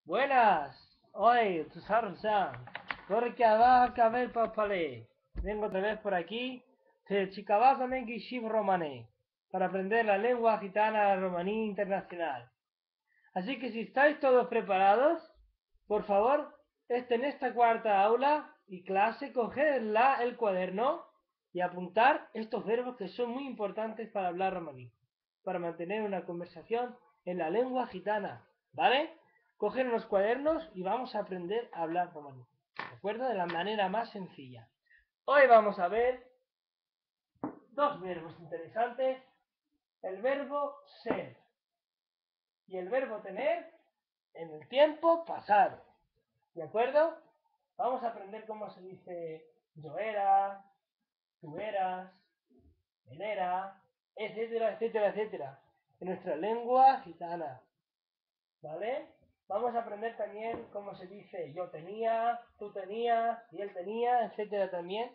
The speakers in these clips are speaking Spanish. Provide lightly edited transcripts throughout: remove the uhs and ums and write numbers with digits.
Buenas! Oi, Tsar-san. Torque papale. Vengo otra vez por aquí. Te Chicabazame Shiv Romane. Para aprender la lengua gitana romaní internacional. Así que si estáis todos preparados, por favor, en esta cuarta aula y clase, coged el cuaderno y apuntar estos verbos que son muy importantes para hablar romaní. Para mantener una conversación en la lengua gitana. ¿Vale? Coger los cuadernos y vamos a aprender a hablar romaní. ¿De acuerdo? De la manera más sencilla. Hoy vamos a ver dos verbos interesantes. El verbo ser y el verbo tener en el tiempo pasado. ¿De acuerdo? Vamos a aprender cómo se dice yo era, tú eras, él era, etcétera, etcétera, etcétera. En nuestra lengua gitana. ¿Vale? Vamos a aprender también cómo se dice yo tenía, tú tenías y él tenía, etcétera también,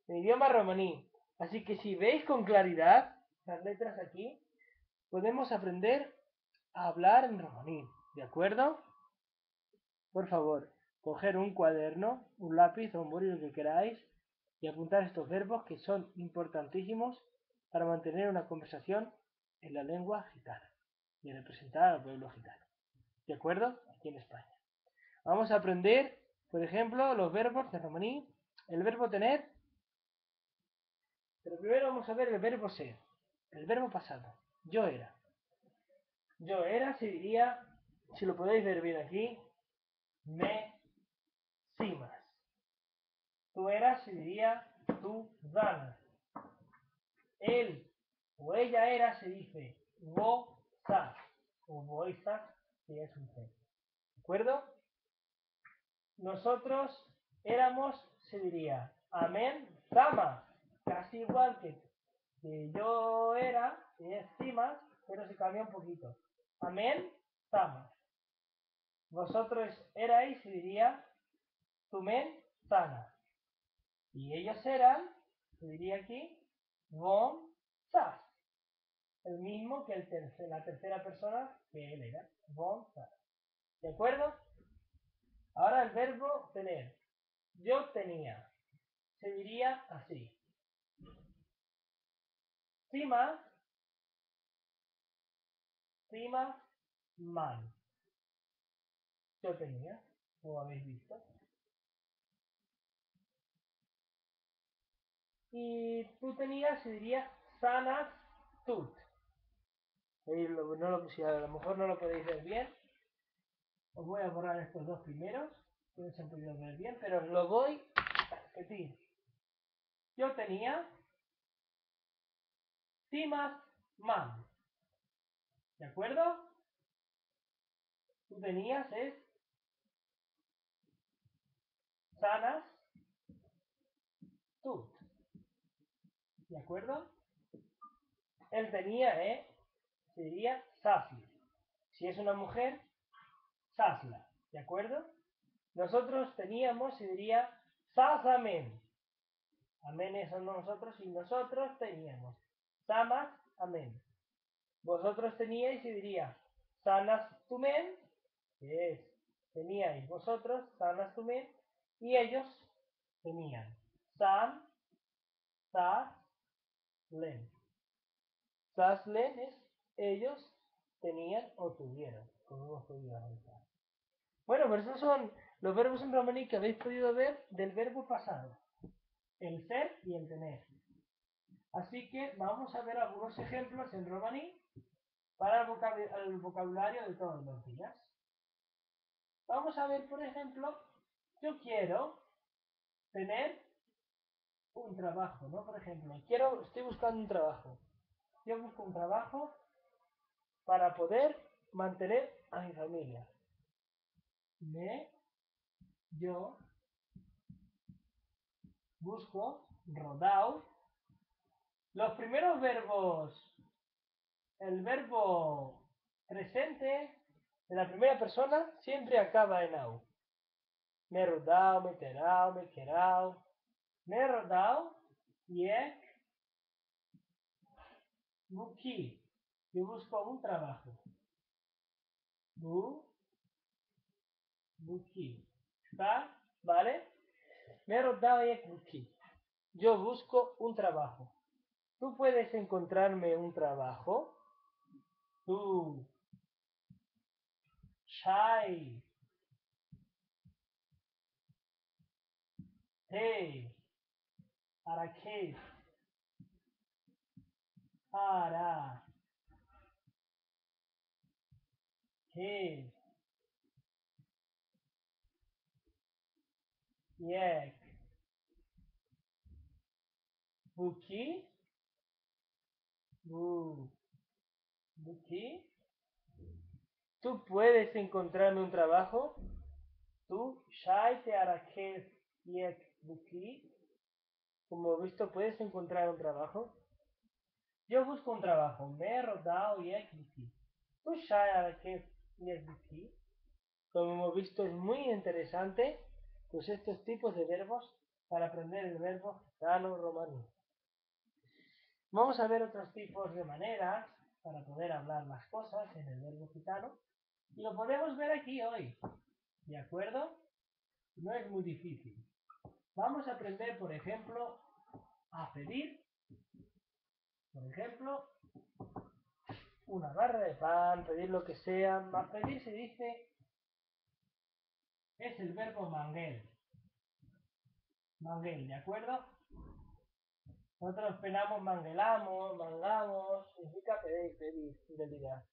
en idioma romaní. Así que si veis con claridad las letras aquí, podemos aprender a hablar en romaní. ¿De acuerdo? Por favor, coger un cuaderno, un lápiz o un boli, lo que queráis, y apuntar estos verbos que son importantísimos para mantener una conversación en la lengua gitana y representar al pueblo gitano. ¿De acuerdo? Aquí en España. Vamos a aprender, por ejemplo, los verbos de romaní, el verbo tener, pero primero vamos a ver el verbo ser, el verbo pasado. Yo era. Yo era se diría, si lo podéis ver bien aquí, me simas. Tú eras se diría tú ganas. Él o ella era se dice vos o voisas si es un ser. ¿De acuerdo? Nosotros éramos se diría amén sama, casi igual que yo era, es cimas, pero se cambia un poquito. Amén sama. Vosotros erais se diría tumen sana. Y ellos eran, se diría aquí, von sas. El mismo que la tercera persona que él era, von sas. ¿De acuerdo? Ahora el verbo tener. Yo tenía. Se diría así. Cima, cima, man. Yo tenía, como habéis visto. Y tú tenías, se diría sanas tut. Si a lo mejor no lo podéis ver bien, os voy a borrar estos dos primeros, que no se han podido ver bien, pero os lo voy a repetir. Yo tenía cimas man. ¿De acuerdo? Tú tenías es sanas tut. ¿De acuerdo? Él tenía, sería safli. Si es una mujer, sasla. ¿De acuerdo? Nosotros teníamos, se diría sasamen. Amén son nosotros y nosotros teníamos. Samas, amén. Vosotros teníais y diría sanas tumen, que es teníais vosotros, sanas tumen, y ellos tenían sam, sas, len. Sas, len es ellos tenían o tuvieron, como hemos podido avanzar. Bueno, pues esos son los verbos en romaní que habéis podido ver del verbo pasado, el ser y el tener. Así que vamos a ver algunos ejemplos en romaní para el vocabulario de todos los días. Vamos a ver, por ejemplo, yo quiero tener un trabajo, ¿no? Por ejemplo, estoy buscando un trabajo. Yo busco un trabajo para poder mantener a mi familia. Yo busco, rodao. Los primeros verbos, el verbo presente de la primera persona siempre acaba en au. Me he rodado, me he enterado, me he quedado. Me he rodado y he busqué. Yo busco un trabajo. Buki. ¿Está? ¿Vale? Me rodao yek buki. Yo busco un trabajo. ¿Tú puedes encontrarme un trabajo? Tú. Shai. Te. Araket. Ara. Ke. Yek. Buki. Bu. Buki. ¿Tú puedes encontrarme un trabajo? Tú, Shai te Araket Yek Buki. Como visto, ¿puedes encontrar un trabajo? Yo busco un trabajo. Me rodao Yek Buki. Tú, Shai Araket Yek Buki. Como hemos visto, es muy interesante pues estos tipos de verbos para aprender el verbo gitano romaní. Vamos a ver otros tipos de maneras para poder hablar las cosas en el verbo gitano y lo podemos ver aquí hoy. ¿De acuerdo? No es muy difícil. Vamos a aprender, por ejemplo, a pedir, por ejemplo, una barra de pan, pedir lo que sea. A pedir se dice, es el verbo manguel. Manguel, ¿de acuerdo? Nosotros penamos, manguelamos, mangamos, significa pedir, pedir, en realidad.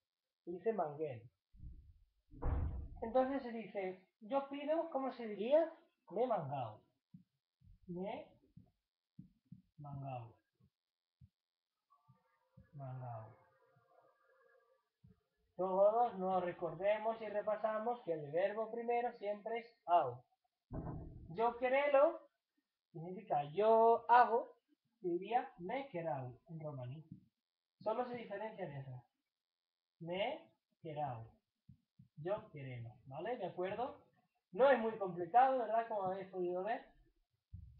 Se dice manguel. Entonces se dice, yo pido, ¿cómo se diría? Me he mangao. Me mangao. Mangao. Todos nos recordemos y repasamos que el verbo primero siempre es au. Yo querelo significa yo hago, diría me querau en romaní. Solo se diferencian esas. Me querau. Yo queremos, ¿vale? ¿De acuerdo? No es muy complicado, ¿verdad? Como habéis podido ver.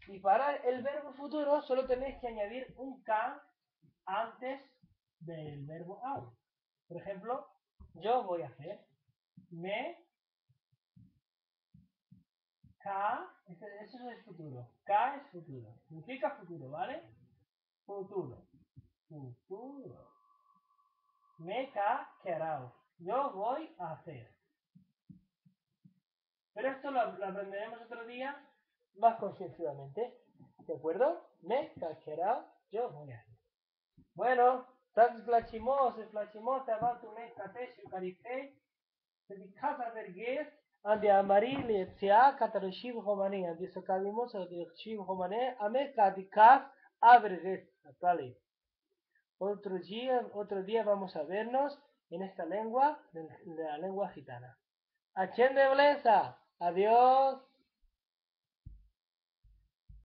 Y para el verbo futuro solo tenéis que añadir un K antes del verbo au. Por ejemplo, yo voy a hacer. Me, K, eso es futuro. K es futuro. Significa futuro, ¿vale? Futuro. Futuro. Me querau. Yo voy a hacer. Pero esto lo aprenderemos otro día más concienzudamente. ¿De acuerdo? Me querau. Yo voy a hacer. Bueno, tas flachimos, aber tu me katesh ukarifei. Die Casa vergeht an die Amarie Letia Katarashiv Romane, an die Socalimos o de Chiv Romane, America de Cas Averges, Atali. Otro día vamos a vernos en esta lengua, de la lengua gitana. ¡Achende Blesa! ¡Adiós!